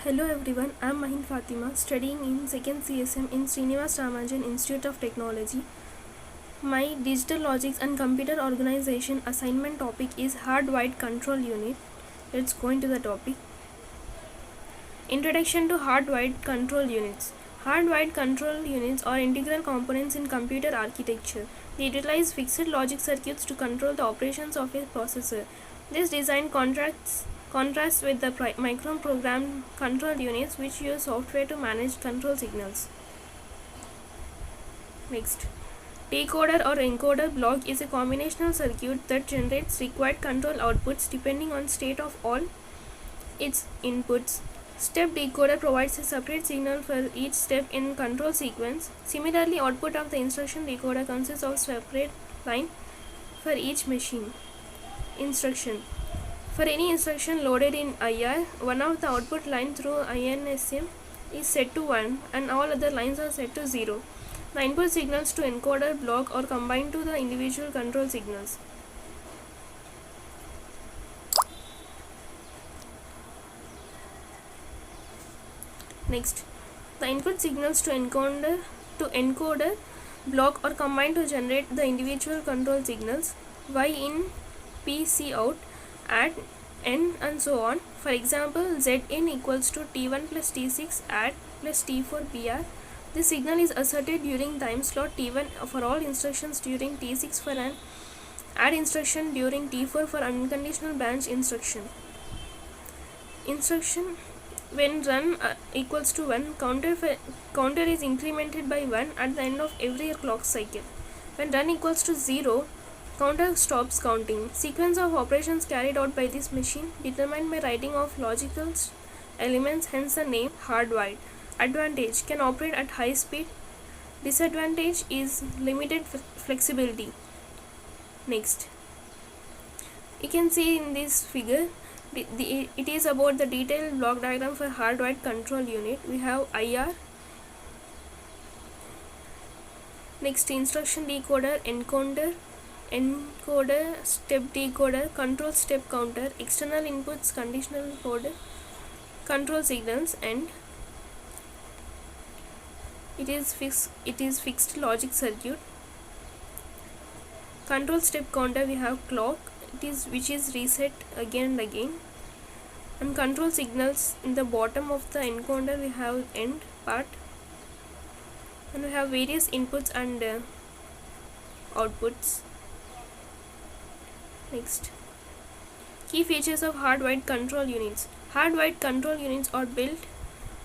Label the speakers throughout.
Speaker 1: Hello everyone, I am Mahin Fatima, studying in 2nd CSM in Srinivas Ramanujan Institute of Technology. My Digital Logics and Computer Organization assignment topic is Hardwired Control Unit. Let's go into the topic. Introduction to Hardwired Control Units. Hardwired control units are integral components in computer architecture. They utilize fixed logic circuits to control the operations of a processor. This design contrasts with the microprogrammed control units, which use software to manage control signals. Next, decoder or encoder block is a combinational circuit that generates required control outputs depending on state of all its inputs. Step decoder provides a separate signal for each step in control sequence. Similarly, output of the instruction decoder consists of separate line for each machine. Instruction. For any instruction loaded in IR, one of the output line through INSM is set to 1 and all other lines are set to 0. The input signals to encoder block are combined to the individual control signals. Next, the input signals to encoder block are combined to generate the individual control signals Y in, P, C out, add, N and so on. For example, Zn equals to T1 plus T6 add plus T4 BR. This signal is asserted during time slot T1 for all instructions during T6 for an add instruction during T4 for unconditional branch instruction. Instruction when run equals to 1, counter is incremented by 1 at the end of every clock cycle. When run equals to 0, counter stops counting. Sequence of operations carried out by this machine determined by writing of logical elements, hence the name hardwired. Advantage: can operate at high speed. Disadvantage is limited flexibility. Next, you can see in this figure it is about the detailed block diagram for hardwired control unit. We have IR. Next, instruction decoder, encoder, step decoder, control step counter, external inputs, conditional encoder, control signals, and it is fixed logic circuit. Control step counter, we have clock, which is reset again and again, and control signals. In the bottom of the encoder we have end part, and we have various inputs and outputs. Next, key features of hardwired control units. Hardwired control units are built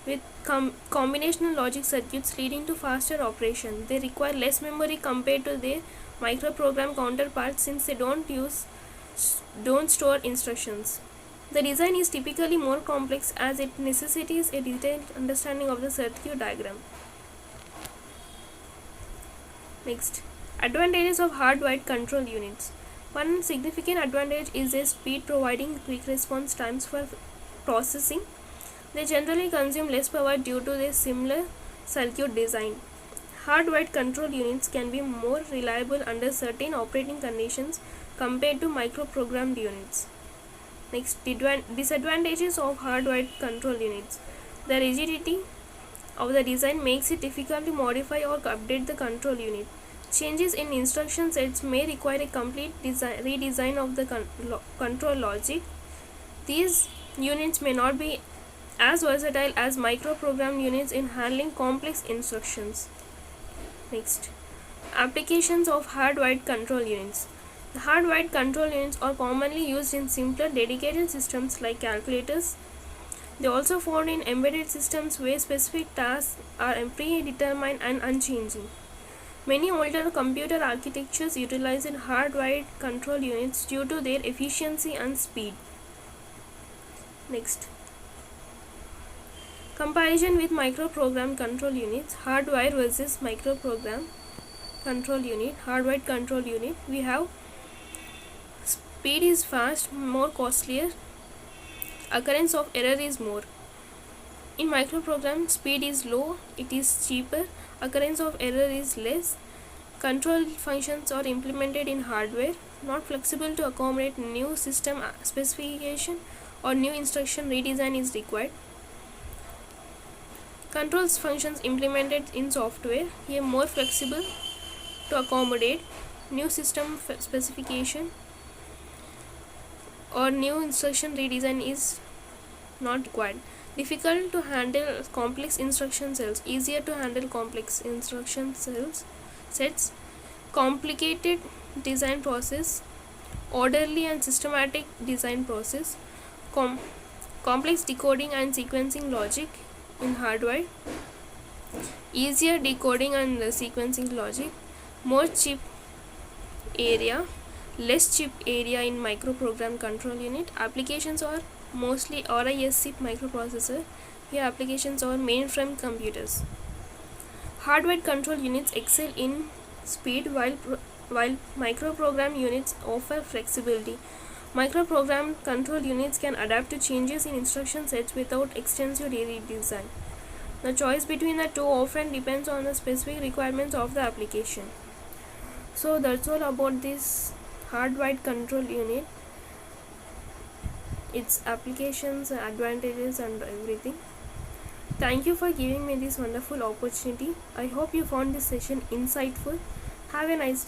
Speaker 1: with combinational logic circuits leading to faster operation. They require less memory compared to their microprogram counterparts since they don't store instructions. The design is typically more complex as it necessitates a detailed understanding of the circuit diagram. Next, advantages of hardwired control units. One significant advantage is their speed, providing quick response times for processing. They generally consume less power due to their similar circuit design. Hardwired control units can be more reliable under certain operating conditions compared to microprogrammed units. Next, disadvantages of hardwired control units. The rigidity of the design makes it difficult to modify or update the control unit. Changes in instruction sets may require a complete redesign of the control logic. These units may not be as versatile as microprogrammed units in handling complex instructions. Next, applications of hardwired control units. The hardwired control units are commonly used in simpler dedicated systems like calculators. They are also found in embedded systems where specific tasks are predetermined and unchanging. Many older computer architectures utilize hardwired control units due to their efficiency and speed. Next, comparison with microprogram control units. Hardwired versus microprogram control unit. Hardwired control unit, we have speed is fast, more costlier, occurrence of error is more. In microprogram, speed is low, it is cheaper, occurrence of error is less. Control functions are implemented in hardware, not flexible to accommodate new system specification or new instruction redesign is required. Controls functions implemented in software here more flexible to accommodate new system specification or new instruction redesign is not required. Difficult to handle complex instruction cells, easier to handle complex instruction cells sets, complicated design process, orderly and systematic design process, complex decoding and sequencing logic in hardware, easier decoding and sequencing logic, more chip area, less chip area in microprogram control unit. Applications are mostly RISC microprocessor. Here applications are mainframe computers. Hardware control units excel in speed while microprogram units offer flexibility. Microprogram control units can adapt to changes in instruction sets without extensive redesign. The choice between the two often depends on the specific requirements of the application. So that's all about this hardwired control unit, its applications, advantages and everything. Thank you for giving me this wonderful opportunity. I hope you found this session insightful. Have a nice day.